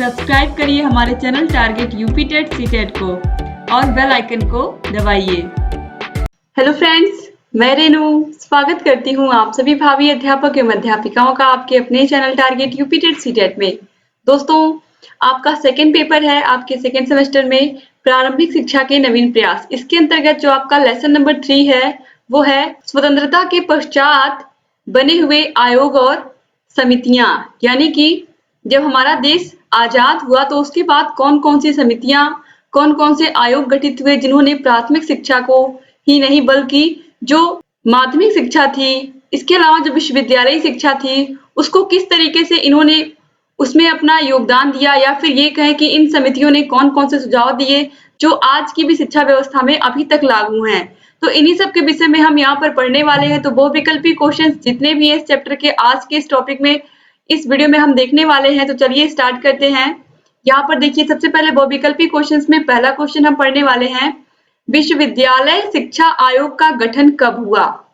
Subscribe करिए हमारे channel target UP TET CTET को और बेल आइकन को दबाइए। हेलो फ्रेंड्स, मैं रेनू स्वागत करती हूँ आप सभी भावी अध्यापक एवं अध्यापिकाओं का आपके अपने channel target UP TET CTET में। दोस्तों, आपका सेकेंड पेपर है आपके सेकेंड सेमेस्टर में प्रारंभिक शिक्षा के नवीन प्रयास। इसके अंतर्गत जो आपका लेसन नंबर 3 है वो है स्वतंत्रता के पश्चात बने हुए आयोग और समितियां। यानी कि जब हमारा देश आजाद हुआ तो उसके बाद कौन कौन सी समितियां, कौन कौन से आयोग गठित हुए जिन्होंने प्राथमिक शिक्षा को ही नहीं बल्कि जो माध्यमिक शिक्षा थी, इसके अलावा जो विश्वविद्यालय शिक्षा थी, उसको किस तरीके से इन्होंने उसमें अपना योगदान दिया, या फिर ये कहें कि इन समितियों ने कौन कौन से सुझाव दिए जो आज की भी शिक्षा व्यवस्था में अभी तक लागू हैं। तो इन्हीं सब के विषय में हम यहाँ पर पढ़ने वाले हैं। तो बहुविकल्पी क्वेश्चन जितने भी हैं इस चैप्टर के आज के इस टॉपिक में इस वीडियो में हम देखने वाले हैं। तो चलिए स्टार्ट करते हैं। यहाँ पर देखिए, सबसे पहले बहुविकल्पी क्वेश्चंस में पहला क्वेश्चन हम पढ़ने वाले हैं, विश्वविद्यालय शिक्षा आयोग का गठन कब हुआ?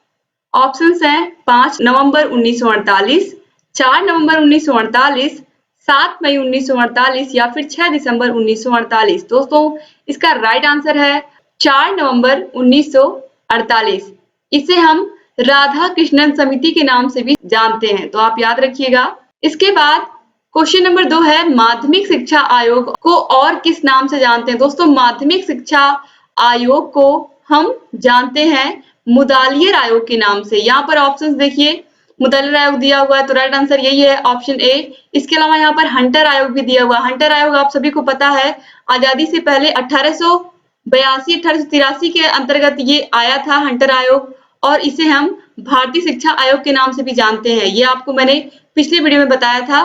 ऑप्शंस हैं 5 नवंबर 1948, 4 नवंबर 1948, 7 मई 1948 या फिर 6 दिसंबर 1948। दोस्तों, इसका राइट आंसर है 4 नवंबर 1948। इसे हम राधा कृष्णन समिति के नाम से भी जानते हैं, तो आप याद रखिएगा। इसके बाद क्वेश्चन नंबर 2 है, माध्यमिक शिक्षा आयोग को और किस नाम से जानते हैं? दोस्तों, माध्यमिक शिक्षा आयोग को हम जानते हैं मुदालियर आयोग के नाम से। यहाँ पर ऑप्शंस देखिए, मुदालियर आयोग दिया हुआ है तो राइट आंसर यही है, ऑप्शन ए। इसके अलावा यहाँ पर हंटर आयोग भी दिया हुआ है। हंटर आयोग आप सभी को पता है आजादी से पहले 1882-1883 के अंतर्गत ये आया था हंटर आयोग, और इसे हम भारतीय शिक्षा आयोग के नाम से भी जानते हैं। ये आपको मैंने पिछले वीडियो में बताया था।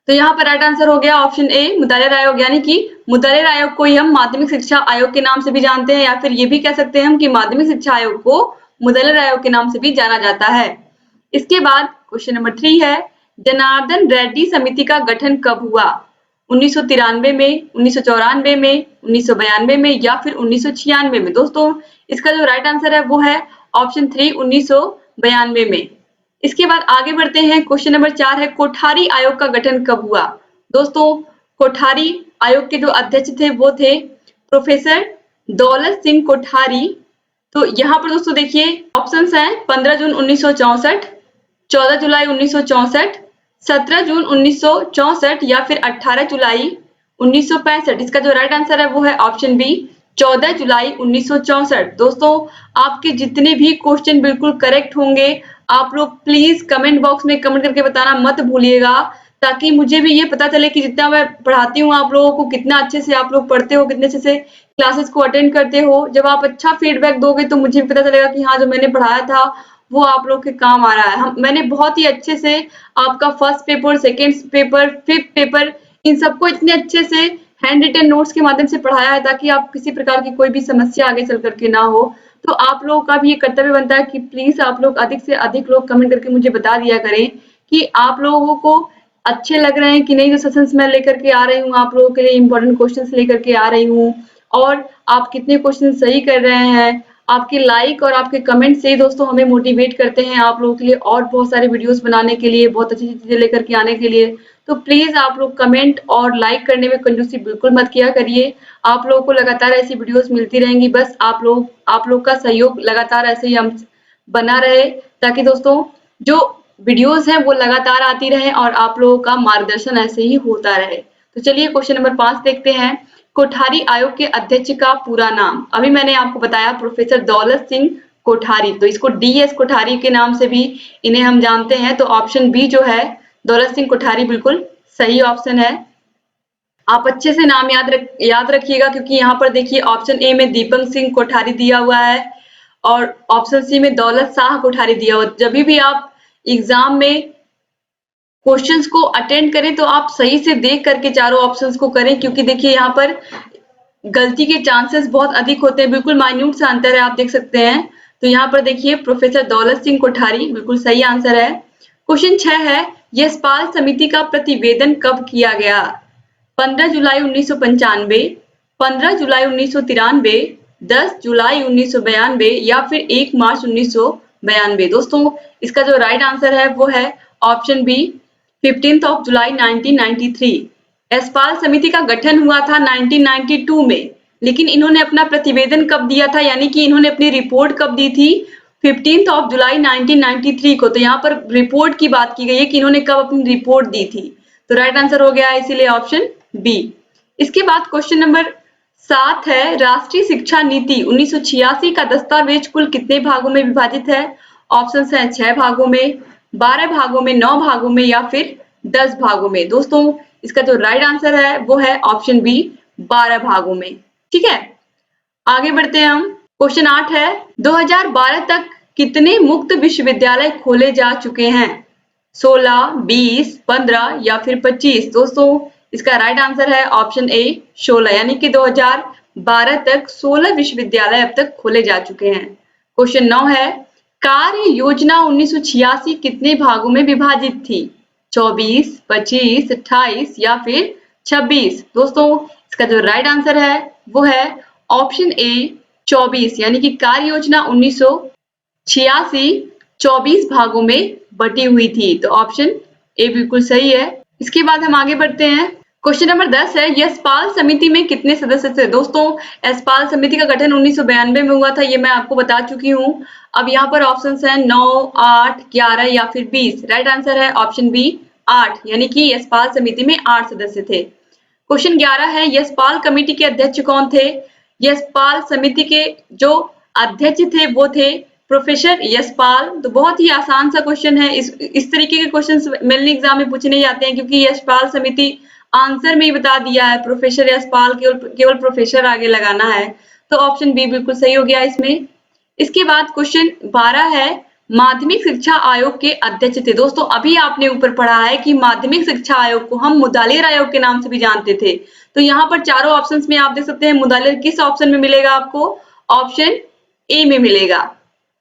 तो यहाँ पर राइट आंसर हो गया ऑप्शन ए, मुदालियर आयोग। यानी कि मुदालियर आयोग को ही हम माध्यमिक शिक्षा आयोग के नाम से भी जानते हैं, या फिर ये भी कह सकते हैं हम कि माध्यमिक शिक्षा आयोग को मुदालियर आयोग के नाम से भी जाना जाता है। इसके बाद क्वेश्चन नंबर 3 है, जनार्दन रेड्डी समिति का गठन कब हुआ? 1993 में, 1994 में, 1992 में या फिर 1996 में? दोस्तों, इसका जो राइट आंसर है वो है ऑप्शन 3, 1992 में। इसके बाद आगे बढ़ते हैं। क्वेश्चन नंबर 4 है, कोठारी आयोग का गठन कब हुआ? दोस्तों, कोठारी आयोग के जो अध्यक्ष थे वो थे प्रोफेसर दौलत सिंह कोठारी। तो यहाँ पर दोस्तों देखिए ऑप्शंस हैं 15 जून 1964, 14 जुलाई 1964, 17 जून 1964 या फिर 18 जुलाई 1965। इसका जो राइट आंसर है वो है ऑप्शन बी, 14 जुलाई 1964। दोस्तों, आपके जितने भी क्वेश्चन बिल्कुल करेक्ट होंगे आप लोग प्लीज कमेंट बॉक्स में कमेंट करके बताना मत भूलिएगा, ताकि मुझे भी ये पता चले कि जितना मैं पढ़ाती हूँ आप लोगों को कितना अच्छे से आप लोग पढ़ते हो, कितने अच्छे से क्लासेस को अटेंड करते हो। जब आप अच्छा फीडबैक दोगे तो मुझे भी पता चलेगा कि हाँ, जो मैंने पढ़ाया था वो आप लोग के काम आ रहा है। मैंने बहुत ही अच्छे से आपका first paper, second paper, fifth paper, इन सबको इतने अच्छे से हैंड रिटन नोट्स के माध्यम से पढ़ाया है ताकि आप किसी प्रकार की कोई भी समस्या आगे चल करके ना हो। तो आप लोगों का भी ये कर्तव्य बनता है कि प्लीज आप लोग अधिक से अधिक लोग कमेंट करके मुझे बता दिया करें कि आप लोगों को अच्छे लग रहे हैं कि नहीं। जो सेशंस मैं लेकर के आ रही हूँ आप लोगों के लिए इंपॉर्टेंट क्वेश्चंस लेकर के आ रही हूँ, और आप कितने क्वेश्चन सही कर रहे हैं। आपके लाइक और आपके कमेंट से दोस्तों हमें मोटिवेट करते हैं आप लोगों के लिए और बहुत सारे वीडियोस बनाने के लिए, बहुत अच्छी चीजें लेकर के आने के लिए। तो प्लीज आप लोग कमेंट और लाइक करने में कंजूसी बिल्कुल मत किया करिए। आप लोगों को लगातार ऐसी वीडियोस मिलती रहेंगी, बस आप लोग का सहयोग लगातार ऐसे ही हम बना रहे, ताकि दोस्तों जो वीडियोस हैं वो लगातार आती रहे और आप लोगों का मार्गदर्शन ऐसे ही होता रहे। तो चलिए क्वेश्चन नंबर 5 देखते हैं। कोठारी आयोग के अध्यक्ष का पूरा नाम? अभी मैंने आपको बताया प्रोफेसर दौलत सिंह कोठारी, तो इसको DS कोठारी के नाम से भी इन्हें हम जानते हैं। तो ऑप्शन बी जो है दौलत सिंह कोठारी बिल्कुल सही ऑप्शन है। आप अच्छे से नाम याद रखिएगा, क्योंकि यहाँ पर देखिए ऑप्शन ए में दीपक सिंह कोठारी दिया हुआ है और ऑप्शन सी में दौलत शाह कोठारी दिया हुआ है। जब भी आप एग्जाम में क्वेश्चंस को अटेंड करें तो आप सही से देख करके चारों ऑप्शंस को करें, क्योंकि देखिए यहाँ पर गलती के चांसेस बहुत अधिक होते हैं। बिल्कुल माइन्यूट सा अंतर है, आप देख सकते हैं। तो यहाँ पर देखिए प्रोफेसर दौलत सिंह कोठारी बिल्कुल सही आंसर है। क्वेश्चन 6 है, यशपाल समिति का प्रतिवेदन कब किया गया? 15 जुलाई 1995, 15 जुलाई 1993, 10 जुलाई 1992 या फिर 1 मार्च 1992? दोस्तों, इसका जो राइट आंसर है वो है ऑप्शन बी, 15 जुलाई 1993। यशपाल समिति का गठन हुआ था 1992 में, लेकिन इन्होंने अपना प्रतिवेदन कब दिया था, यानी कि इन्होंने अपनी रिपोर्ट कब दी थी? 15 जुलाई 1993 को। तो यहाँ पर रिपोर्ट की बात की गई है कि इन्होंने कब अपनी रिपोर्ट दी थी। तो राइट आंसर हो गया इसीलिए ऑप्शन बी। इसके बाद क्वेश्चन नंबर 7 है, राष्ट्रीय शिक्षा नीति 1986 का दस्तावेज कुल कितने भागों में विभाजित है? ऑप्शंस हैं 6 भागों में, 12 भागों में, 9 भागों में या फिर 10 भागों में। दोस्तों इसका जो राइट आंसर है वो है ऑप्शन बी, 12 भागों में। ठीक है, आगे बढ़ते हैं हम। क्वेश्चन 8 है, 2012 तक कितने मुक्त विश्वविद्यालय खोले जा चुके हैं? 16, 20, 15 या फिर 25? दोस्तों इसका राइट आंसर है ऑप्शन ए, 16, यानी कि 2012 तक 16 विश्वविद्यालय अब तक खोले जा चुके हैं। क्वेश्चन 9 है, कार्य योजना 1986 कितने भागों में विभाजित थी? 24, 25, 28 या फिर 26? दोस्तों इसका जो राइट आंसर है वो है ऑप्शन ए, 24, यानी कि कार्य योजना 1986 24 भागों में बटी हुई थी। तो ऑप्शन ए बिल्कुल सही है। इसके बाद हम आगे बढ़ते हैं। क्वेश्चन नंबर 10 है, यशपाल समिति में कितने सदस्य थे? दोस्तों यशपाल समिति का गठन 1992 में हुआ था, ये मैं आपको बता चुकी हूँ। अब यहाँ पर ऑप्शंस हैं 9, 8, 11 या फिर 20। राइट आंसर है ऑप्शन बी, 8, यानी कि यशपाल समिति में 8 सदस्य थे। क्वेश्चन 11 है, यशपाल कमेटी के अध्यक्ष कौन थे? यशपाल समिति के जो अध्यक्ष थे वो थे प्रोफेसर यशपाल। तो बहुत ही आसान सा क्वेश्चन है। इस तरीके के क्वेश्चंस मेनली एग्जाम में पूछे नहीं जाते हैं, क्योंकि यशपाल समिति आंसर में ही बता दिया है, प्रोफेसर यशपाल, केवल प्रोफेसर आगे लगाना है। तो ऑप्शन बी बिल्कुल सही हो गया इसमें। इसके बाद क्वेश्चन 12 है, माध्यमिक शिक्षा आयोग के अध्यक्ष थे। दोस्तों अभी आपने ऊपर पढ़ा है कि माध्यमिक शिक्षा आयोग को हम मुदालियर आयोग के नाम से भी जानते थे। तो यहाँ पर चारों ऑप्शंस में आप देख सकते हैं, मुदालियर किस ऑप्शन में मिलेगा आपको? ऑप्शन ए में मिलेगा,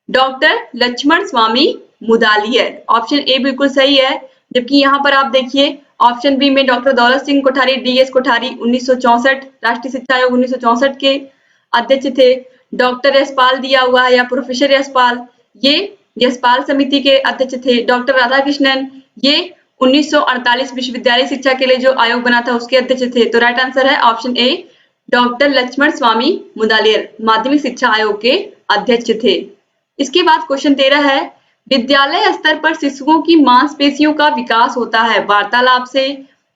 doctor Lakshman Swami Mudaliar. Option A बिल्कुल सही है। जबकि यहाँ पर आप देखिए ऑप्शन बी में डॉक्टर दौलत सिंह कोठारी, डी.एस. कोठारी 1964 राष्ट्रीय शिक्षा आयोग 1964 के अध्यक्ष थे। डॉक्टर यशपाल दिया हुआ है या प्रोफेसर यशपाल, ये यशपाल समिति के अध्यक्ष थे। डॉक्टर राधाकृष्णन, ये 1948 विश्वविद्यालय शिक्षा के लिए जो आयोग बना था उसके अध्यक्ष थे। तो राइट आंसर है option A, doctor Lakshman Swami Mudaliar माध्यमिक शिक्षा आयोग के अध्यक्ष थे। इसके बाद क्वेश्चन 13 है, विद्यालय स्तर पर शिशुओं की मांसपेशियों का विकास होता है वार्तालाप से,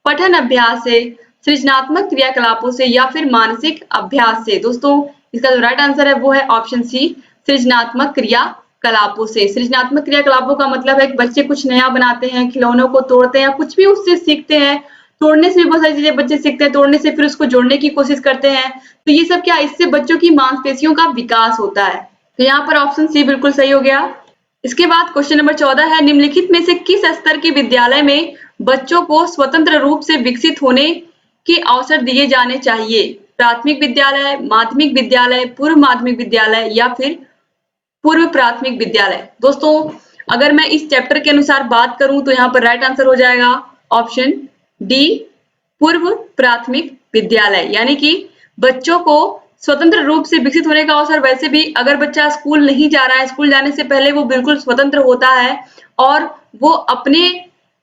पठन अभ्यास से, सृजनात्मक क्रियाकलापों से या फिर मानसिक अभ्यास से? दोस्तों इसका जो राइट आंसर है वो है ऑप्शन सी, सृजनात्मक क्रियाकलापों से। सृजनात्मक क्रियाकलापों का मतलब है कि बच्चे कुछ नया बनाते हैं, खिलौनों को तोड़ते हैं, कुछ भी उससे सीखते हैं। तोड़ने से भी बहुत सारी चीजें बच्चे सीखते हैं, तोड़ने से फिर उसको जोड़ने की कोशिश करते हैं। तो ये सब क्या, इससे बच्चों की मांसपेशियों का विकास होता है। तो यहाँ पर ऑप्शन सी बिल्कुल सही हो गया। इसके बाद क्वेश्चन नंबर 14 है, निम्नलिखित में से किस स्तर के विद्यालय में बच्चों को स्वतंत्र रूप से विकसित होने के अवसर दिए जाने चाहिए? प्राथमिक विद्यालय, माध्यमिक विद्यालय, पूर्व माध्यमिक विद्यालय या फिर पूर्व प्राथमिक विद्यालय? दोस्तों अगर मैं इस चैप्टर के अनुसार बात करूं तो यहाँ पर राइट आंसर हो जाएगा ऑप्शन डी, पूर्व प्राथमिक विद्यालय। यानी कि बच्चों को स्वतंत्र रूप से विकसित होने का अवसर, वैसे भी अगर बच्चा स्कूल नहीं जा रहा है, स्कूल जाने से पहले वो बिल्कुल स्वतंत्र होता है और वो अपने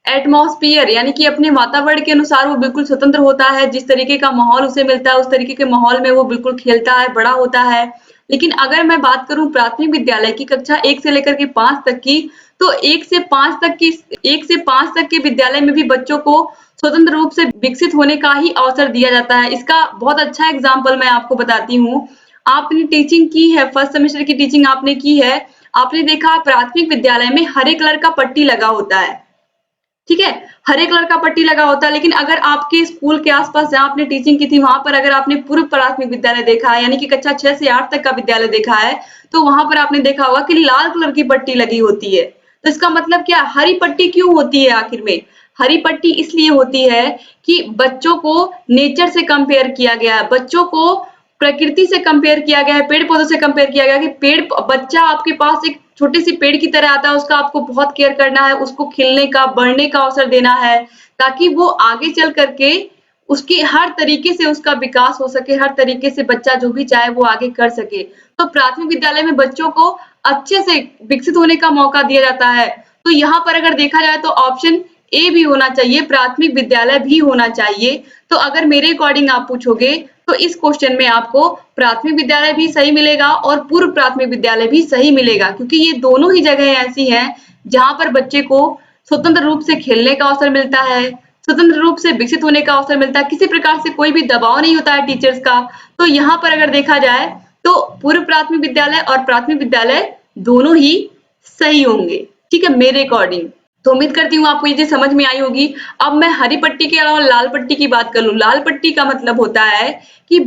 एटमॉस्फियर यानी कि अपने वातावरण के अनुसार वो बिल्कुल स्वतंत्र होता है। जिस तरीके का माहौल उसे मिलता है उस तरीके के माहौल में वो बिल्कुल खेलता है, बड़ा होता है। लेकिन अगर मैं बात करूं प्राथमिक विद्यालय की कक्षा 1 से लेकर के 5 तक की, तो 1 से 5 तक के विद्यालय में भी बच्चों को स्वतंत्र रूप से विकसित होने का ही अवसर दिया जाता है। इसका बहुत अच्छा एग्जाम्पल मैं आपको बताती हूँ। आपने टीचिंग की है, फर्स्ट सेमेस्टर की टीचिंग आपने की है, आपने देखा प्राथमिक विद्यालय में हरे कलर का पट्टी लगा होता है, ठीक है, हरे कलर का पट्टी लगा होता है। लेकिन अगर आपके स्कूल के आसपास जहाँ आपने टीचिंग की थी वहां पर अगर आपने पूर्व प्राथमिक विद्यालय देखा है, यानी कि कक्षा 6 से 8 तक का विद्यालय देखा है, तो वहां पर आपने देखा होगा कि लाल कलर की पट्टी लगी होती है। तो इसका मतलब क्या, हरी पट्टी क्यों होती है? आखिर में हरी पट्टी इसलिए होती है कि बच्चों को नेचर से कंपेयर किया गया है, बच्चों को प्रकृति से कंपेयर किया गया है, पेड़ पौधों से कंपेयर किया गया है कि बच्चा आपके पास एक छोटे सी पेड़ की तरह आता है, उसका आपको बहुत केयर करना है, उसको खिलने का, बढ़ने का अवसर देना है, ताकि वो आगे चल करके उसकी हर तरीके से उसका विकास हो सके, हर तरीके से बच्चा जो भी चाहे वो आगे कर सके। तो प्राथमिक विद्यालय में बच्चों को अच्छे से विकसित होने का मौका दिया जाता है। तो यहाँ पर अगर देखा जाए तो ऑप्शन ए भी होना चाहिए, प्राथमिक विद्यालय भी होना चाहिए। तो अगर मेरे अकॉर्डिंग आप पूछोगे तो इस क्वेश्चन में आपको प्राथमिक विद्यालय भी सही मिलेगा और पूर्व प्राथमिक विद्यालय भी सही मिलेगा, क्योंकि ये दोनों ही जगह ऐसी हैं जहां पर बच्चे को स्वतंत्र रूप से खेलने का अवसर मिलता है, स्वतंत्र रूप से विकसित होने का अवसर मिलता है, किसी प्रकार से कोई भी दबाव नहीं होता है टीचर्स का। तो यहाँ पर अगर देखा जाए तो पूर्व प्राथमिक विद्यालय और प्राथमिक विद्यालय दोनों ही सही होंगे, ठीक है, मेरे अकॉर्डिंग। तो उम्मीद करती हूँ आपको ये चीज समझ में आई होगी। अब मैं हरी पट्टी के अलावा लाल पट्टी की बात कर लूं। लाल पट्टी का मतलब होता है कि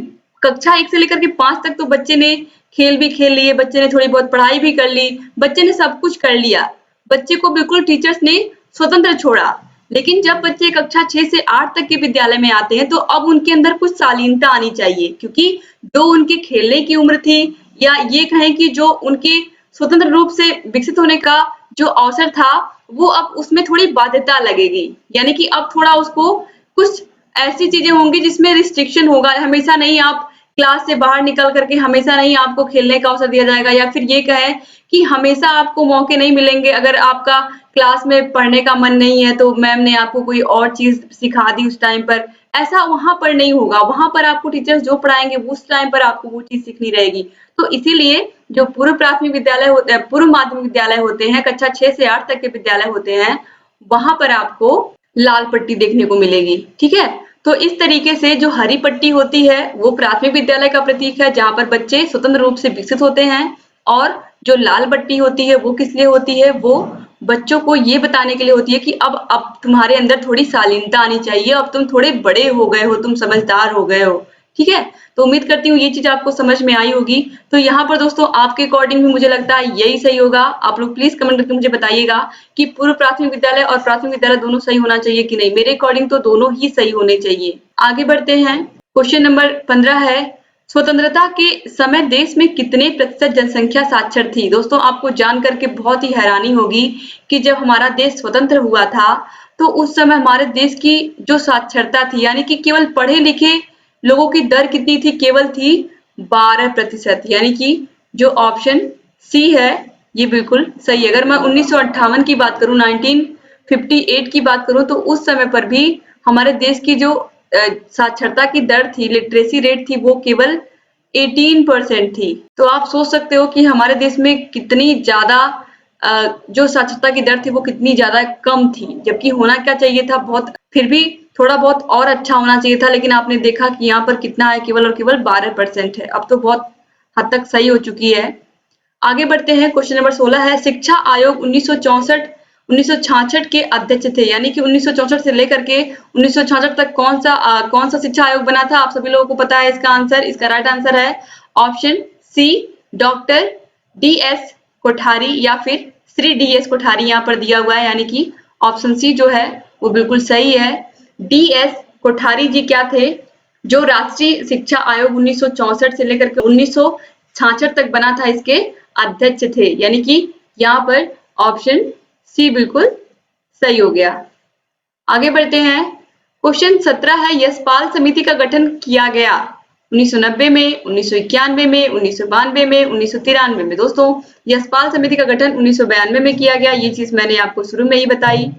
कक्षा 1 से लेकर के 5 तक तो बच्चे ने खेल भी खेल लिए, बच्चे ने थोड़ी बहुत पढ़ाई भी कर ली, बच्चे ने सब कुछ कर लिया, बच्चे को बिल्कुल टीचर्स ने स्वतंत्र छोड़ा। लेकिन जब बच्चे कक्षा 6 से 8 तक के विद्यालय में आते हैं तो अब उनके अंदर कुछ शालीनता आनी चाहिए, क्योंकि जो उनके खेलने की उम्र थी, या ये कहें कि जो उनके स्वतंत्र रूप से विकसित होने का जो अवसर था, वो अब उसमें थोड़ी बाध्यता लगेगी। यानी कि अब थोड़ा उसको कुछ ऐसी चीजें होंगी जिसमें रिस्ट्रिक्शन होगा। हमेशा नहीं आप क्लास से बाहर निकल करके हमेशा नहीं आपको खेलने का अवसर दिया जाएगा, या फिर ये कहें कि हमेशा आपको मौके नहीं मिलेंगे। अगर आपका क्लास में पढ़ने का मन नहीं है तो मैम ने आपको कोई और चीज सिखा दी उस टाइम पर, ऐसा वहां पर नहीं होगा। वहां पर आपको टीचर्स जो पढ़ाएंगे उस टाइम पर आपको वो चीज सीखनी रहेगी। तो इसीलिए जो पूर्व प्राथमिक विद्यालय होते हैं, पूर्व माध्यमिक विद्यालय होते हैं, कक्षा 6 से 8 तक के विद्यालय होते हैं, वहां पर आपको लाल पट्टी देखने को मिलेगी, ठीक है। तो इस तरीके से जो हरी पट्टी होती है वो प्राथमिक विद्यालय का प्रतीक है, जहां पर बच्चे स्वतंत्र रूप से विकसित होते हैं। और जो लाल पट्टी होती है वो किस लिए होती है? वो बच्चों को ये बताने के लिए होती है कि अब तुम्हारे अंदर थोड़ी शालीनता आनी चाहिए, अब तुम थोड़े बड़े हो गए हो, तुम समझदार हो गए हो, ठीक है। तो उम्मीद करती हूँ ये चीज आपको समझ में आई होगी। तो यहाँ पर दोस्तों आपके अकॉर्डिंग भी मुझे लगता है यही सही होगा। आप लोग प्लीज कमेंट करके मुझे बताइएगा कि पूर्व प्राथमिक विद्यालय और प्राथमिक विद्यालय दोनों सही होना चाहिए कि नहीं। मेरे अकॉर्डिंग तो दोनों ही सही होने चाहिए। आगे बढ़ते हैं। क्वेश्चन नंबर 15 है, स्वतंत्रता के समय देश में कितने प्रतिशत जनसंख्या साक्षर थी? दोस्तों आपको जान करके बहुत ही हैरानी होगी कि जब हमारा देश स्वतंत्र हुआ था तो उस समय हमारे देश की जो साक्षरता थी, यानी कि केवल पढ़े लिखे लोगों की दर कितनी थी? केवल थी 12%। यानी कि जो ऑप्शन सी है ये बिल्कुल सही है। अगर मैं 1958 की बात करूं, 1958 की बात करूं, तो उस समय पर भी हमारे देश की जो साक्षरता की दर थी, लिटरेसी रेट थी, वो केवल 18% थी। तो आप सोच सकते हो कि हमारे देश में कितनी ज्यादा जो साक्षरता की दर थी वो कितनी ज्यादा कम थी, जबकि होना क्या चाहिए था, बहुत फिर भी थोड़ा बहुत और अच्छा होना चाहिए था। लेकिन आपने देखा कि यहाँ पर कितना है, केवल और केवल 12% है। अब तो बहुत हद तक सही हो चुकी है। आगे बढ़ते हैं। क्वेश्चन नंबर 16 है, शिक्षा आयोग 1966 के अध्यक्ष थे। यानी कि 1964 से लेकर के 1966 तक कौन सा शिक्षा आयोग बना था? आप सभी लोगों को पता है इसका आंसर। इसका राइट आंसर है option C, doctor DS Kothari या फिर श्री DS कोठारी यहाँ पर दिया हुआ है। यानी कि ऑप्शन सी जो है वो बिल्कुल सही है। DS कोठारी जी क्या थे? जो राष्ट्रीय शिक्षा आयोग 1964 से लेकर के 1966 तक बना था, इसके अध्यक्ष थे। यानी कि यहाँ पर ऑप्शन सी बिल्कुल सही हो गया। आगे बढ़ते हैं। क्वेश्चन 17 है, यशपाल समिति का गठन किया गया 1990 में, 1991 में, 1992 में, 1993 में। दोस्तों यशपाल समिति का गठन 1992 में किया गया। ये चीज मैंने आपको शुरू में ही बताई।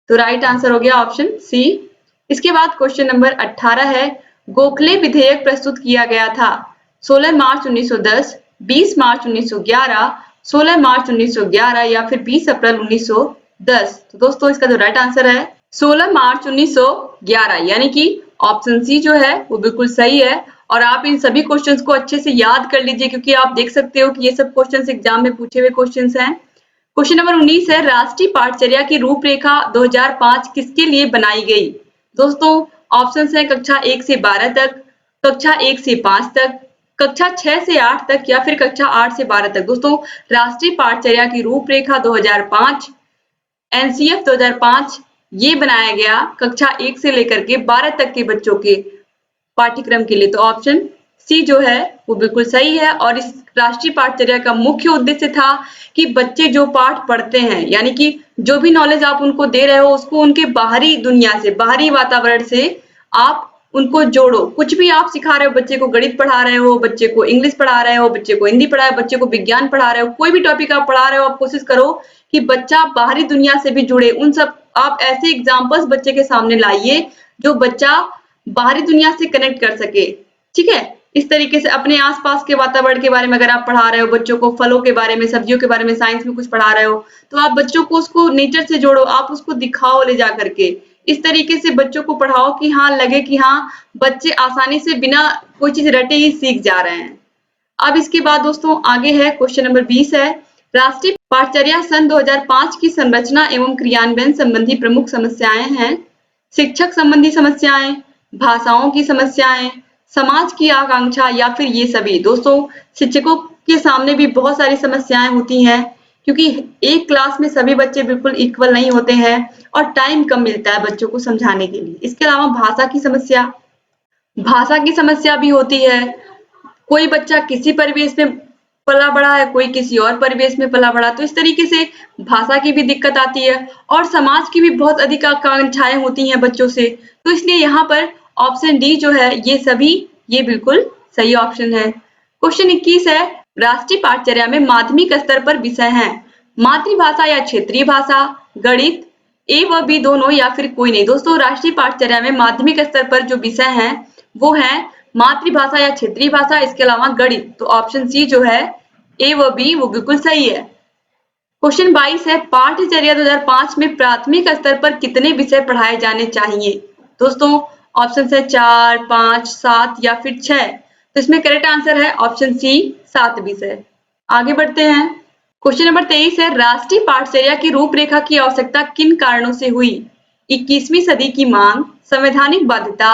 तो राइट आंसर हो गया ऑप्शन सी। इसके बाद क्वेश्चन नंबर 18 है, गोखले विधेयक प्रस्तुत किया गया था 16 मार्च 1910, 20 मार्च 1911, 16 मार्च 1911 या फिर 20 अप्रैल 1910। तो दोस्तों इसका जो राइट आंसर है 16 मार्च 1911। यानी कि ऑप्शन सी जो है वो बिल्कुल सही है। और आप इन सभी क्वेश्चंस को अच्छे से याद कर लीजिए, क्योंकि आप देख सकते हो कि ये सब क्वेश्चंस एग्जाम में पूछे हुए क्वेश्चंस हैं। क्वेश्चन नंबर 19 है, राष्ट्रीय पाठचर्या की रूपरेखा 2005 किसके लिए बनाई गई? दोस्तों ऑप्शंस हैं कक्षा 1 से 12 तक, कक्षा 1 से 5 तक, कक्षा 6 से 8 तक या फिर कक्षा 8 से 12 तक। दोस्तों राष्ट्रीय पाठचर्या की रूपरेखा 2005 NCF 2005 ये बनाया गया कक्षा 1 से लेकर के 12 तक के बच्चों के पाठ्यक्रम के लिए। तो ऑप्शन सी जो है वो बिल्कुल सही है। और इस राष्ट्रीय पाठचर्या का मुख्य उद्देश्य था कि बच्चे जो पाठ पढ़ते हैं, यानी कि जो भी नॉलेज आप उनको दे रहे हो, उसको उनके बाहरी दुनिया से, बाहरी वातावरण से आप उनको जोड़ो। कुछ भी आप सिखा रहे हो, बच्चे को गणित पढ़ा रहे हो, बच्चे को इंग्लिश पढ़ा रहे हो, बच्चे को हिंदी पढ़ा रहे हो, बच्चे को विज्ञान पढ़ा रहे हो, कोई भी टॉपिक आप पढ़ा रहे हो, आप कोशिश करो कि बच्चा बाहरी दुनिया से भी जुड़े, उन सब आप ऐसे एग्जाम्पल्स बच्चे के सामने लाइए जो बच्चा बाहरी दुनिया से कनेक्ट कर सके, ठीक है। इस तरीके से अपने आसपास के वातावरण के बारे में अगर आप पढ़ा रहे हो बच्चों को, फलों के बारे में, सब्जियों के बारे में, साइंस में कुछ पढ़ा रहे हो, तो आप बच्चों को उसको नेचर से जोड़ो, आप उसको दिखाओ ले जा करके। इस तरीके से बच्चों को पढ़ाओ कि हाँ लगे कि हाँ बच्चे आसानी से बिना कोई चीज रटे ही सीख जा रहे हैं। अब इसके बाद दोस्तों आगे है क्वेश्चन नंबर 20 है, राष्ट्रीय पाठचर्या सन 2005 की संरचना एवं क्रियान्वयन संबंधी प्रमुख समस्याएं हैं। शिक्षक संबंधी समस्याएं, भाषाओं की समस्याएं, समाज की आकांक्षा या फिर ये सभी। दोस्तों शिक्षकों के सामने भी बहुत सारी समस्याएं होती हैं क्योंकि एक क्लास में सभी बच्चे बिल्कुल इक्वल नहीं होते हैं और टाइम कम मिलता है बच्चों को समझाने के लिए। इसके अलावा भाषा की समस्या भी होती है। कोई बच्चा किसी परिवेश में पला बड़ा है, कोई किसी और परिवेश में पला बड़ा, तो इस तरीके से भाषा की भी दिक्कत आती है और समाज की भी बहुत अधिक आकांक्षाएं होती हैं बच्चों से। तो इसलिए यहाँ पर ऑप्शन डी जो है ये सभी, ये बिल्कुल सही ऑप्शन है। क्वेश्चन 21 है, राष्ट्रीय पाठचर्या में माध्यमिक स्तर पर विषय हैं मातृभाषा या क्षेत्रीय भाषा, गणित, ए व बी दोनों या फिर कोई नहीं। दोस्तों राष्ट्रीय पाठचर्या में माध्यमिक स्तर पर जो विषय हैं वो है मातृभाषा या क्षेत्रीय भाषा, इसके अलावा गणित। तो ऑप्शन सी जो है ए व बी वो बिल्कुल सही है। क्वेश्चन 22 है, पाठचर्या 2005 में प्राथमिक स्तर पर कितने विषय पढ़ाए जाने चाहिए। दोस्तों ऑप्शन है 4, 5, 7 या फिर 6। तो इसमें करेक्ट आंसर है ऑप्शन सी 7 विषय। आगे बढ़ते हैं। क्वेश्चन नंबर 23 है, राष्ट्रीय पाठचर्या की रूपरेखा की आवश्यकता किन कारणों से हुई। 21वीं सदी की मांग, संवैधानिक बाध्यता,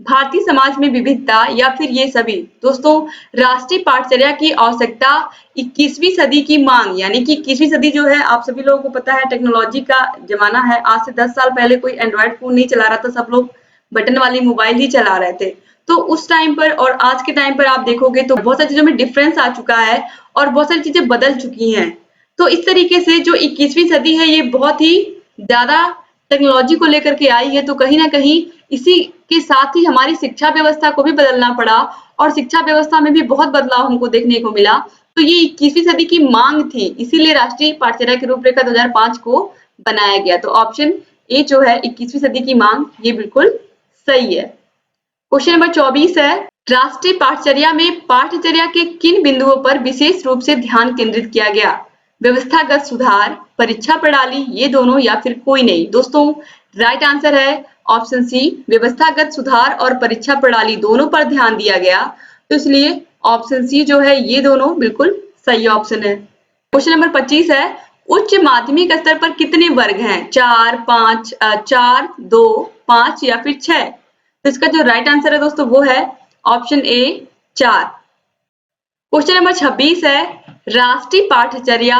भारतीय समाज में विविधता या फिर ये सभी। दोस्तों राष्ट्रीय पाठचर्या की आवश्यकता 21वीं सदी की मांग, यानी कि 21वीं सदी जो है आप सभी लोगों को पता है टेक्नोलॉजी का जमाना है। आज से 10 साल पहले कोई एंड्रॉइड फोन नहीं चला रहा था, सब लोग बटन वाली मोबाइल ही चला रहे थे। तो उस टाइम पर और आज के टाइम पर आप देखोगे तो बहुत सारी चीजों में डिफरेंस आ चुका है और बहुत सारी चीजें बदल चुकी हैं। तो इस तरीके से जो 21वीं सदी है ये बहुत ही ज्यादा टेक्नोलॉजी को लेकर के आई है, तो कहीं ना कहीं इसी के साथ ही हमारी शिक्षा व्यवस्था को भी बदलना पड़ा और शिक्षा व्यवस्था में भी बहुत बदलाव हमको देखने को मिला। तो ये 21वीं सदी की मांग थी, इसीलिए राष्ट्रीय पाठचर्या की रूपरेखा 2005 को बनाया गया। तो ऑप्शन ए जो है 21वीं सदी की मांग, ये बिल्कुल सही है। क्वेश्चन नंबर 24 है, राष्ट्रीय पाठचर्या में पाठचर्या के किन बिंदुओं पर विशेष रूप से ध्यान केंद्रित किया गया। व्यवस्थागत सुधार, परीक्षा प्रणाली, ये दोनों या फिर कोई नहीं। दोस्तों राइट आंसर है ऑप्शन सी, व्यवस्थागत सुधार और परीक्षा प्रणाली दोनों पर ध्यान दिया गया। तो इसलिए ऑप्शन सी जो है ये दोनों बिल्कुल सही ऑप्शन है। क्वेश्चन नंबर 25 है, उच्च माध्यमिक स्तर पर कितने वर्ग हैं। 4, 5, 4, 2, 5 या फिर 6। तो इसका जो राइट आंसर है दोस्तों वो है ऑप्शन ए 4। क्वेश्चन नंबर 26 है, राष्ट्रीय पाठचर्या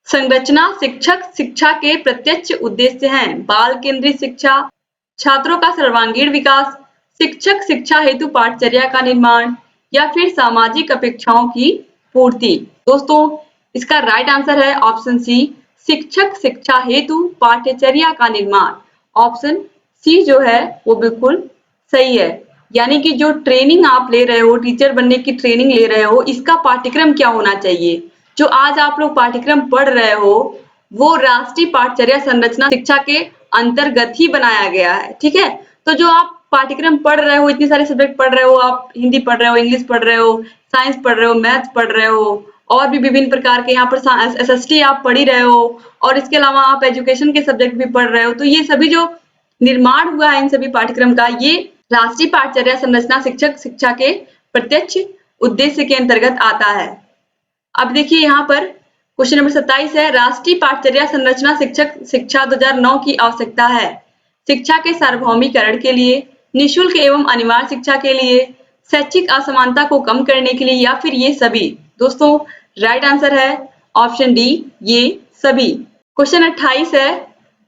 संरचना शिक्षक शिक्षा के प्रत्यक्ष उद्देश्य हैं। बाल केंद्रित शिक्षा, छात्रों का सर्वांगीण विकास, शिक्षक शिक्षा हेतु पाठचर्या का निर्माण या फिर सामाजिक अपेक्षाओं की पूर्ति। दोस्तों इसका राइट आंसर है ऑप्शन सी, शिक्षक शिक्षा हेतु पाठ्यचर्या का निर्माण। ऑप्शन सी जो है वो बिल्कुल सही है। यानी कि जो ट्रेनिंग आप ले रहे हो, टीचर बनने की ट्रेनिंग ले रहे हो, इसका पाठ्यक्रम क्या होना चाहिए। जो आज आप लोग पाठ्यक्रम पढ़ रहे हो वो राष्ट्रीय पाठचर्या संरचना शिक्षा के अंतर्गत ही बनाया गया है, ठीक है। तो जो आप पाठ्यक्रम पढ़ रहे हो, इतने सारे सब्जेक्ट पढ़ रहे हो, आप हिंदी पढ़ रहे हो, इंग्लिश पढ़ रहे हो, साइंस पढ़ रहे हो, मैथ्स पढ़ रहे हो और भी विभिन्न प्रकार के यहाँ पर SST आप पढ़ ही रहे हो और इसके अलावा आप एजुकेशन के सब्जेक्ट भी पढ़ रहे हो। तो ये सभी जो निर्माण हुआ है इन सभी पाठ्यक्रम का, ये राष्ट्रीय पाठचर्या संरचना शिक्षक शिक्षा के प्रत्यक्ष उद्देश्य के अंतर्गत आता है। अब देखिए यहाँ पर क्वेश्चन नंबर 27 है, राष्ट्रीय पाठचर्या संरचना शिक्षक शिक्षा 2009 की आवश्यकता है। शिक्षा के सार्वभौमिकरण के लिए, निःशुल्क एवं अनिवार्य शिक्षा के लिए, शैक्षिक असमानता को कम करने के लिए या फिर ये सभी। दोस्तों राइट आंसर है ऑप्शन डी, ये सभी। क्वेश्चन 28 है,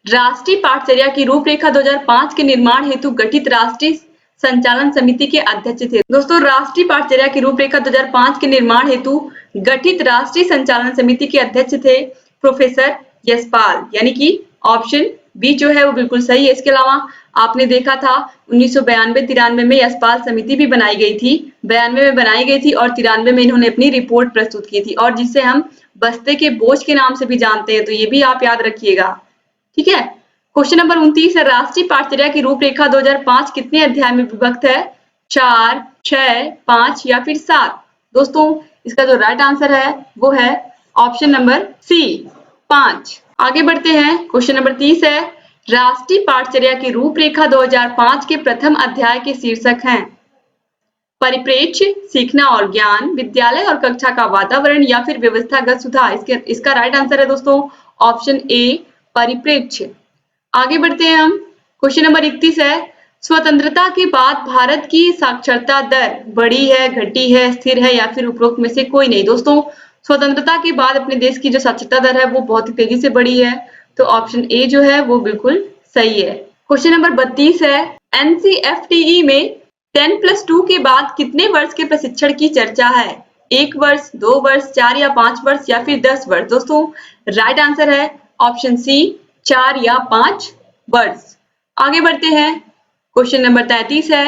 राष्ट्रीय पाठचर्या की रूपरेखा 2005 के निर्माण हेतु गठित राष्ट्रीय संचालन समिति के अध्यक्ष थे। दोस्तों राष्ट्रीय पाठचर्या की रूपरेखा 2005 के निर्माण हेतु गठित राष्ट्रीय संचालन समिति के अध्यक्ष थे प्रोफेसर यशपाल, यानी कि ऑप्शन बी जो है वो बिल्कुल सही है। इसके अलावा आपने देखा था 1992-93 में यशपाल समिति भी बनाई गई थी, 92 में बनाई गई थी और 93 में इन्होंने अपनी रिपोर्ट प्रस्तुत की थी और जिसे हम बस्ते के बोझ के नाम से भी जानते हैं, तो ये भी आप याद रखिएगा, ठीक है। क्वेश्चन नंबर 29 है, राष्ट्रीय पाठचर्या की रूपरेखा 2005 कितने अध्याय में विभक्त है? 4, 6, 5 या फिर 7? दोस्तों इसका जो राइट आंसर है वो है ऑप्शन नंबर सी, 5। आगे बढ़ते हैं। क्वेश्चन नंबर 30 है, राष्ट्रीय पाठचर्या की रूपरेखा 2005 के प्रथम अध्याय के शीर्षक हैं परिप्रेक्ष्य, सीखना और ज्ञान, विद्यालय और कक्षा का वातावरण या फिर व्यवस्थागत सुधार। इसका राइट आंसर है दोस्तों ऑप्शन ए, परिप्रेक्ष्य। आगे बढ़ते हैं हम। क्वेश्चन नंबर 31 है, स्वतंत्रता के बाद भारत की साक्षरता दर बढ़ी है, घटी है, स्थिर है या फिर उपरोक्त में से कोई नहीं? दोस्तों स्वतंत्रता के बाद अपने देश की जो साक्षरता दर है वो बहुत ही तेजी से बढ़ी है, तो ऑप्शन ए जो है वो बिल्कुल सही है। क्वेश्चन नंबर 32 है, एनसीएफटीई में 10+2 के बाद कितने वर्ष के प्रशिक्षण की चर्चा है? 1 वर्ष, 2 वर्ष, 4 या 5 वर्ष या फिर 10 वर्ष? दोस्तों राइट आंसर है ऑप्शन सी, 4 या 5 वर्ष। आगे बढ़ते हैं। क्वेश्चन नंबर 33 है,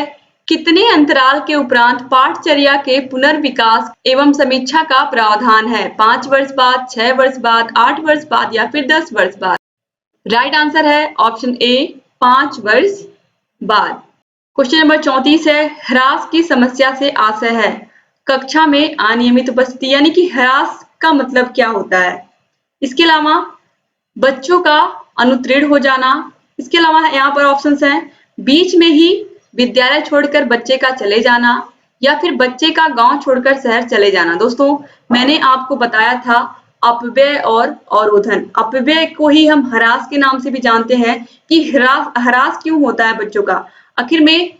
कितने अंतराल के उपरांत पाठचर्या के पुनर्विकास एवं समीक्षा का प्रावधान है? 5 वर्ष बाद, 6 वर्ष बाद, 8 वर्ष बाद या फिर 10 वर्ष बाद? राइट आंसर है ऑप्शन ए, 5 वर्ष बाद। क्वेश्चन नंबर 34 है, ह्रास की समस्या से आशय है कक्षा में अनियमित उपस्थिति, यानी कि ह्रास का मतलब क्या होता है? इसके अलावा बच्चों का अनुत्तीर्ण हो जाना। इसके अलावा यहाँ पर ऑप्शंस हैं, बीच में ही विद्यालय छोड़कर बच्चे का चले जाना या फिर बच्चे का गांव छोड़कर शहर चले जाना। दोस्तों मैंने आपको बताया था अपव्यय और अवरोधन। अपव्यय को ही हम ह्रास के नाम से भी जानते हैं कि ह्रास क्यों होता है बच्चों का, आखिर में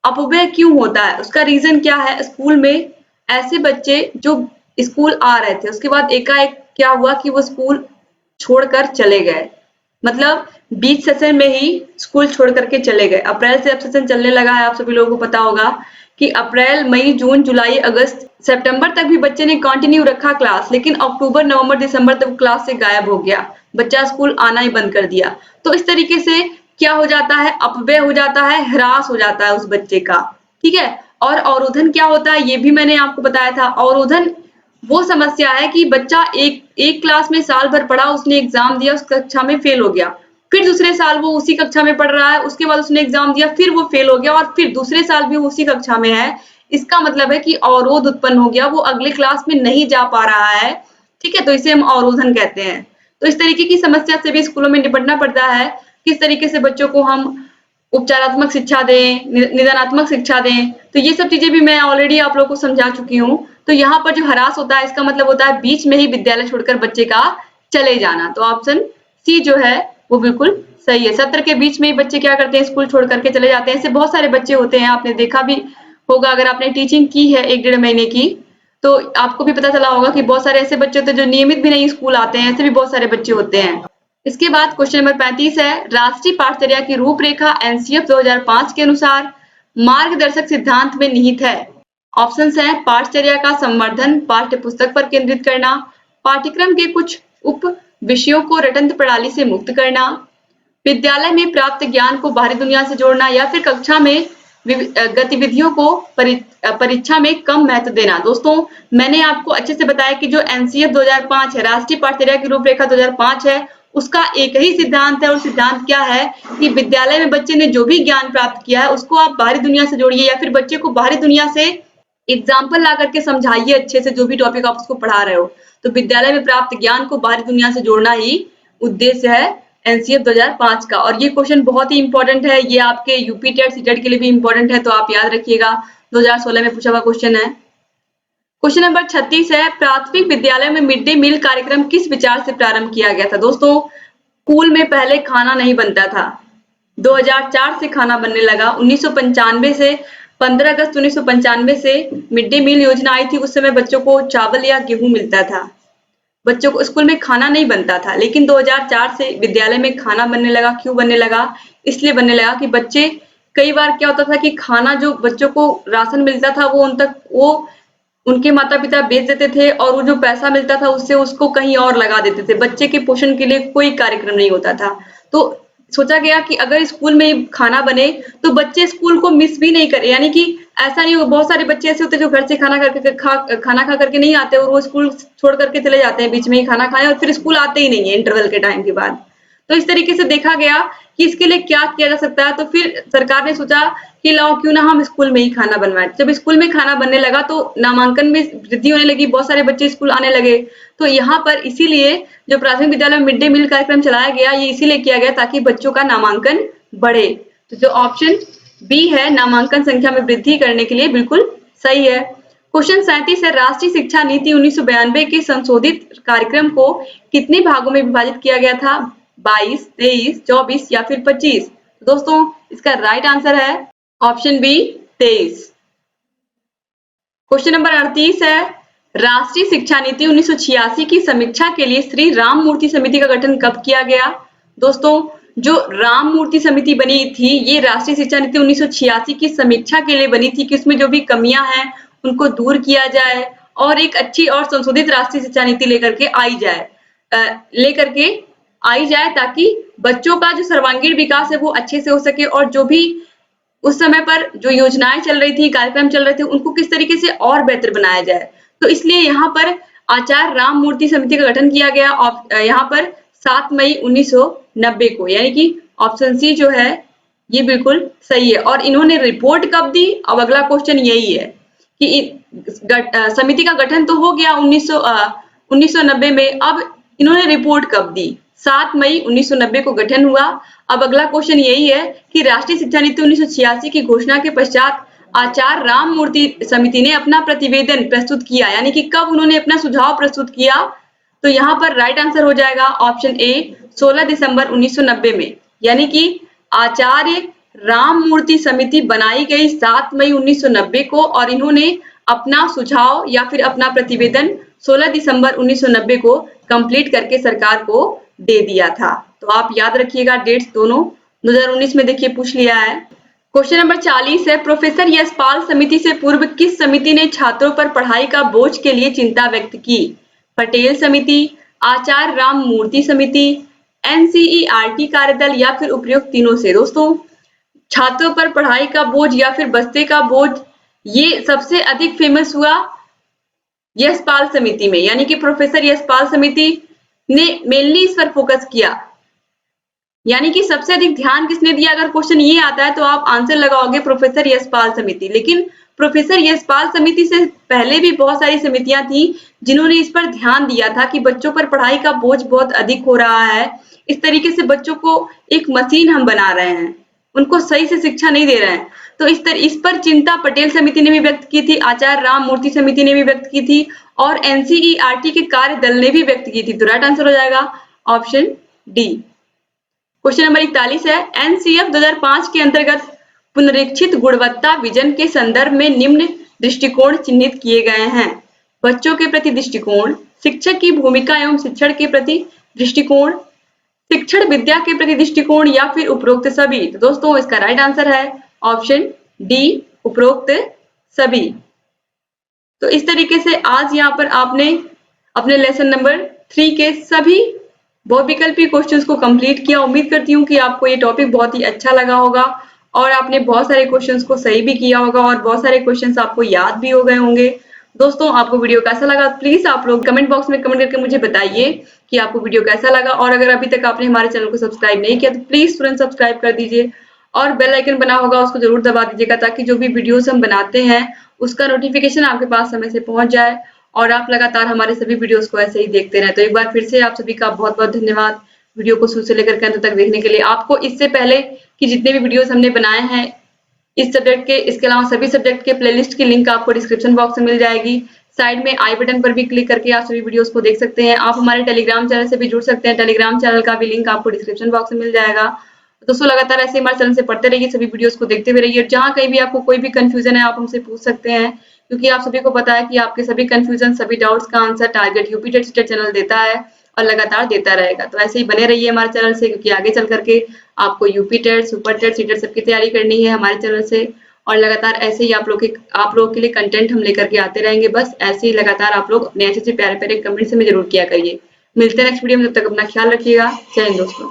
अपव्यय क्यों होता है, उसका रीजन क्या है? स्कूल में ऐसे बच्चे जो स्कूल आ रहे थे उसके बाद एकाएक क्या हुआ कि वो स्कूल छोड़कर चले गए, मतलब बीच सेशन में ही स्कूल छोड़ करके चले गए। अप्रैल से अब सेशन चलने लगा है, आप सभी लोगों को पता होगा कि अप्रैल, मई, जून, जुलाई, अगस्त, सितंबर तक भी बच्चे ने कंटिन्यू रखा क्लास, लेकिन अक्टूबर, नवंबर, दिसंबर तक क्लास से गायब हो गया, बच्चा स्कूल आना ही बंद कर दिया। तो इस तरीके से क्या हो जाता है? अपव्यय हो जाता है, ह्रास हो जाता है उस बच्चे का, ठीक है। और अवरोधन क्या होता है ये भी मैंने आपको बताया था। अवरोधन वो समस्या है कि बच्चा एक क्लास में साल भर पढ़ा, उसने एग्जाम दिया, उस कक्षा में फेल हो गया, फिर दूसरे साल वो उसी कक्षा में पढ़ रहा है, उसके बाद उसने एग्जाम दिया, फिर वो फेल हो गया और फिर दूसरे साल भी वो उसी कक्षा में है। इसका मतलब है कि अवरोध उत्पन्न हो गया, वो अगले क्लास में नहीं जा पा रहा है, ठीक है, तो इसे हम अवरोधन कहते हैं। तो इस तरीके की समस्या से भी स्कूलों में निपटना पड़ता है, किस तरीके से बच्चों को हम उपचारात्मक शिक्षा दें, निदानात्मक शिक्षा दें, तो ये सब चीजें भी मैं ऑलरेडी आप लोगों को समझा चुकी हूँ। तो यहाँ पर जो ह्रास होता है इसका मतलब होता है बीच में ही विद्यालय छोड़कर बच्चे का चले जाना, तो ऑप्शन सी जो है वो बिल्कुल सही है। सत्र के बीच में ही बच्चे क्या करते हैं? स्कूल छोड़ करके चले जाते हैं। ऐसे बहुत सारे बच्चे होते हैं, आपने देखा भी होगा, अगर आपने टीचिंग की है 1-1.5 महीने की तो आपको भी पता चला होगा कि बहुत सारे ऐसे बच्चे होते हैं जो नियमित भी नहीं स्कूल आते हैं, ऐसे भी बहुत सारे बच्चे होते हैं। इसके बाद क्वेश्चन नंबर 35 है, राष्ट्रीय पाठचर्या की रूपरेखा एनसीएफ 2005 के अनुसार मार्गदर्शक सिद्धांत में निहित है। ऑप्शंस हैं, पाठचर्या का संवर्धन, पाठ्य पुस्तक पर केंद्रित करना, पाठ्यक्रम के कुछ उप विषयों को रटंत प्रणाली से मुक्त करना, विद्यालय में प्राप्त ज्ञान को बाहरी दुनिया से जोड़ना या फिर कक्षा में गतिविधियों को परीक्षा में कम महत्व देना। दोस्तों मैंने आपको अच्छे से बताया कि जो एनसीएफ 2005 है, राष्ट्रीय पाठचर्या की रूपरेखा 2005 है, उसका एक ही सिद्धांत है, और सिद्धांत क्या है कि विद्यालय में बच्चे ने जो भी ज्ञान प्राप्त किया है उसको आप बाहरी दुनिया से जोड़िए या फिर बच्चे को बाहरी दुनिया से एग्जाम्पल ला करके समझाइए अच्छे से, जो भी टॉपिक आप उसको पढ़ा रहे हो। तो विद्यालय में प्राप्त ज्ञान को बाहरी दुनिया से जोड़ना ही उद्देश्य है एनसीएफ 2005 का। और ये क्वेश्चन बहुत ही इंपॉर्टेंट है, ये आपके यूपी टेट सीटेट के लिए भी इंपॉर्टेंट है, तो आप याद रखिएगा, 2016 में पूछा हुआ क्वेश्चन है। क्वेश्चन नंबर 36 है, प्राथमिक विद्यालय में मिड डे मील कार्यक्रम किस विचार से प्रारंभ किया गया था? दोस्तों स्कूल में पहले खाना नहीं बनता था, 2004 से खाना बनने लगा। 1995 से 15 अगस्त 1995 से मिड डे मील योजना आई थी, उस समय बच्चों को चावल या गेहूं मिलता था, बच्चों को स्कूल में खाना नहीं बनता था। लेकिन 2004 से विद्यालय में खाना बनने लगा। क्यों बनने लगा? इसलिए बनने लगा कि बच्चे, कई बार क्या होता था कि खाना जो बच्चों को राशन मिलता था वो उनके माता पिता बेच देते थे, और वो जो पैसा मिलता था उससे उसको कहीं और लगा देते थे, बच्चे के पोषण के लिए कोई कार्यक्रम नहीं होता था। तो सोचा गया कि अगर स्कूल में खाना बने तो बच्चे स्कूल को मिस भी नहीं करें, यानी कि ऐसा नहीं हो, बहुत सारे बच्चे ऐसे होते हैं जो घर से खाना खा करके नहीं आते और वो स्कूल छोड़ करके चले जाते हैं, बीच में ही खाना खाएं और फिर स्कूल आते ही नहीं है इंटरवल के टाइम के बाद। तो इस तरीके से देखा गया कि इसके लिए क्या किया जा सकता है। तो फिर सरकार ने सोचा कि लाओ क्यों ना हम स्कूल में ही खाना बनवाएं। जब स्कूल में खाना बनने लगा तो नामांकन में वृद्धि होने लगी, बहुत सारे बच्चे स्कूल आने लगे। तो यहाँ पर इसीलिए जो प्राथमिक विद्यालय में मिड डे मील कार्यक्रम चलाया गया, ये इसीलिए किया गया ताकि बच्चों का नामांकन बढ़े। तो जो ऑप्शन बी है, नामांकन संख्या में वृद्धि करने के लिए, बिल्कुल सही है। क्वेश्चन 37 है, राष्ट्रीय शिक्षा नीति 1992 के संशोधित कार्यक्रम को कितने भागों में विभाजित किया गया था? 22, 23, 24 या फिर 25? दोस्तों इसका राइट आंसर है ऑप्शन बी 23। क्वेश्चन नंबर 38 है, राष्ट्रीय शिक्षा नीति 1986 की समीक्षा के लिए श्री राम मूर्ति समिति का गठन कब किया गया? दोस्तों जो राम मूर्ति समिति बनी थी, ये राष्ट्रीय शिक्षा नीति 1986 की समीक्षा के लिए बनी थी कि उसमें जो भी कमियां हैं उनको दूर किया जाए और एक अच्छी और संशोधित राष्ट्रीय शिक्षा नीति लेकर के आई जाए ताकि बच्चों का जो सर्वांगीण विकास है वो अच्छे से हो सके और जो भी उस समय पर जो योजनाएं चल रही थी, कार्यक्रम चल रहे थे, उनको किस तरीके से और बेहतर बनाया जाए। तो इसलिए यहाँ पर आचार्य राम मूर्ति समिति का गठन किया गया यहाँ पर 7 मई 1990 को, यानी कि ऑप्शन सी जो है ये बिल्कुल सही है। और इन्होंने रिपोर्ट कब दी? अब अगला क्वेश्चन यही है कि समिति का गठन तो हो गया 1990 में, अब इन्होंने रिपोर्ट कब दी? 7 मई 1990 को गठन हुआ। अब अगला क्वेश्चन यही है कि राष्ट्रीय शिक्षा नीति 1986 की घोषणा के पश्चात आचार्य राम मूर्ति समिति ने अपना प्रतिवेदन प्रस्तुत किया, यानी कि कब उन्होंने अपना सुझाव प्रस्तुत किया? तो यहाँ पर राइट आंसर हो जाएगा ऑप्शन ए 16 दिसंबर 1990 में, यानी कि आचार्य राम मूर्ति समिति बनाई गई 7 मई 1990 को और इन्होंने अपना सुझाव या फिर अपना प्रतिवेदन 16 दिसंबर 1990 को कंप्लीट करके सरकार को दे दिया था। तो आप याद रखिएगा डेट्स दोनों। 2019 में देखिए पूछ लिया है। क्वेश्चन नंबर 40 है, प्रोफेसर यशपाल समिति से पूर्व किस समिति ने छात्रों पर पढ़ाई का बोझ के लिए चिंता व्यक्त की? पटेल समिति, आचार्य राम मूर्ति समिति, एनसीईआरटी कार्यदल या फिर उपयुक्त तीनों से? दोस्तों छात्रों पर पढ़ाई का बोझ या फिर बस्ते का बोझ, ये सबसे अधिक फेमस हुआ यशपाल समिति में, यानी कि प्रोफेसर यशपाल समिति ने मेनली इस पर फोकस किया, यानी कि सबसे अधिक ध्यान किसने दिया? अगर क्वेश्चन ये आता है तो आप आंसर लगाओगे प्रोफेसर यशपाल समिति। लेकिन प्रोफेसर यशपाल समिति से पहले भी बहुत सारी समितियां थी जिन्होंने इस पर ध्यान दिया था कि बच्चों पर पढ़ाई का बोझ बहुत अधिक हो रहा है, इस तरीके से बच्चों को एक मशीन हम बना रहे हैं, उनको सही से शिक्षा नहीं दे रहे हैं। तो इस पर चिंता पटेल समिति ने भी व्यक्त की थी, आचार्य राम मूर्ति समिति ने भी व्यक्त की थी और एनसीईआरटी के कार्य दल ने भी व्यक्त की थी। तो राइट आंसर हो जाएगा ऑप्शन डी। क्वेश्चन नंबर 41 है, एनसीएफ 2005 के अंतर्गत पुनरीक्षित गुणवत्ता विजन के संदर्भ में निम्न दृष्टिकोण चिन्हित किए गए हैं? बच्चों के प्रति दृष्टिकोण, शिक्षक की भूमिका एवं शिक्षण के प्रति दृष्टिकोण, शिक्षण विद्या के प्रति दृष्टिकोण या फिर उपरोक्त सभी? तो दोस्तों इसका राइट आंसर है ऑप्शन डी, उपरोक्त सभी। तो इस तरीके से आज यहाँ पर आपने अपने लेसन नंबर 3 के सभी बहुविकल्पी क्वेश्चंस को कंप्लीट किया। उम्मीद करती हूँ कि आपको ये टॉपिक बहुत ही अच्छा लगा होगा और आपने बहुत सारे क्वेश्चंस को सही भी किया होगा और बहुत सारे क्वेश्चंस आपको याद भी हो गए होंगे। दोस्तों आपको वीडियो कैसा लगा प्लीज आप लोग कमेंट बॉक्स में कमेंट करके मुझे बताइए कि आपको वीडियो कैसा लगा। और अगर अभी तक आपने हमारे चैनल को सब्सक्राइब नहीं किया तो प्लीज तुरंत सब्सक्राइब कर दीजिए और बेल आइकन बना होगा उसको जरूर दबा दीजिएगा ताकि जो भी वीडियोस हम बनाते हैं उसका नोटिफिकेशन आपके पास समय से पहुंच जाए और आप लगातार हमारे सभी वीडियोस को ऐसे ही देखते रहें। तो एक बार फिर से आप सभी का बहुत बहुत धन्यवाद वीडियो को शुरू से लेकर के अंत तक देखने के लिए। आपको इससे पहले कि जितने भी वीडियोस हमने बनाए हैं इस सब्जेक्ट के, इसके अलावा सभी सब्जेक्ट के प्लेलिस्ट की लिंक आपको डिस्क्रिप्शन बॉक्स में मिल जाएगी। साइड में आई बटन पर भी क्लिक करके आप सभी वीडियोस को देख सकते हैं। आप हमारे टेलीग्राम चैनल से भी जुड़ सकते हैं, टेलीग्राम चैनल का भी लिंक आपको डिस्क्रिप्शन बॉक्स में मिल जाएगा। दोस्तों लगातार ऐसे हमारे चैनल से पढ़ते रहिए, सभी वीडियोस को देखते हुए रहिए। जहाँ कहीं भी आपको कोई भी कंफ्यूजन है आप हमसे पूछ सकते हैं क्योंकि आप सभी को पता है कि आपके सभी कंफ्यूजन सभी डाउट्स का answer target UP TET state channel देता है और लगातार देता रहेगा। तो ऐसे ही बने रहिए हमारे चैनल से क्योंकि आगे चल करके आपको UP TET super TET C TET सबकी तैयारी करनी है हमारे चैनल से और लगातार ऐसे ही आप लोग के लिए कंटेंट हम लेकर के आते रहेंगे। बस ऐसे ही लगातार आप लोग अपने अच्छे से प्यारे प्यारे कमेंट्स में जरूर किया करिए। मिलते हैं नेक्स्ट वीडियो में, तब तक अपना ख्याल रखिएगा। जय हिंद दोस्तों।